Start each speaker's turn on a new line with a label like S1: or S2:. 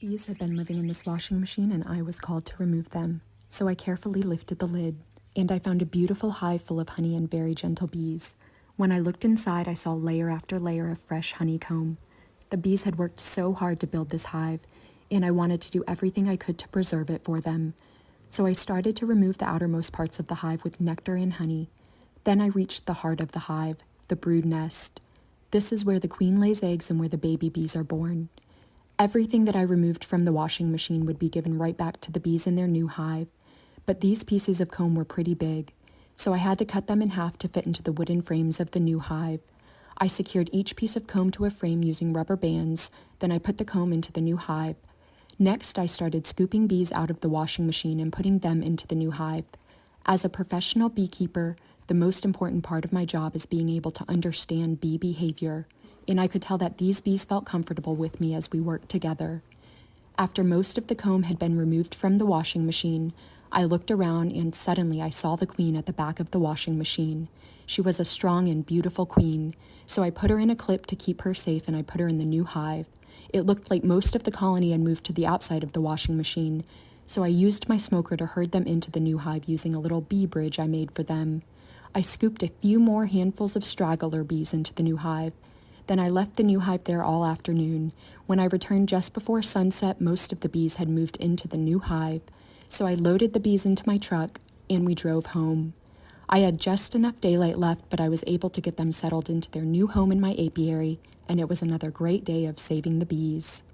S1: Bees had been living in this washing machine and I was called to remove them. So I carefully lifted the lid, and I found a beautiful hive full of honey and very gentle bees. When I looked inside, I saw layer after layer of fresh honeycomb. The bees had worked so hard to build this hive, and I wanted to do everything I could to preserve it for them. So I started to remove the outermost parts of the hive with nectar and honey. Then I reached the heart of the hive, the brood nest. This is where the queen lays eggs and where the baby bees are born. Everything that I removed from the washing machine would be given right back to the bees in their new hive, but these pieces of comb were pretty big, so I had to cut them in half to fit into the wooden frames of the new hive. I secured each piece of comb to a frame using rubber bands, then I put the comb into the new hive. Next, I started scooping bees out of the washing machine and putting them into the new hive. As a professional beekeeper, the most important part of my job is being able to understand bee behavior, and I could tell that these bees felt comfortable with me as we worked together. After most of the comb had been removed from the washing machine, I looked around and suddenly I saw the queen at the back of the washing machine. She was a strong and beautiful queen, so I put her in a clip to keep her safe and I put her in the new hive. It looked like most of the colony had moved to the outside of the washing machine, so I used my smoker to herd them into the new hive using a little bee bridge I made for them. I scooped a few more handfuls of straggler bees into the new hive. Then I left the new hive there all afternoon. When I returned just before sunset, most of the bees had moved into the new hive, so I loaded the bees into my truck and we drove home. I had just enough daylight left, but I was able to get them settled into their new home in my apiary, and it was another great day of saving the bees.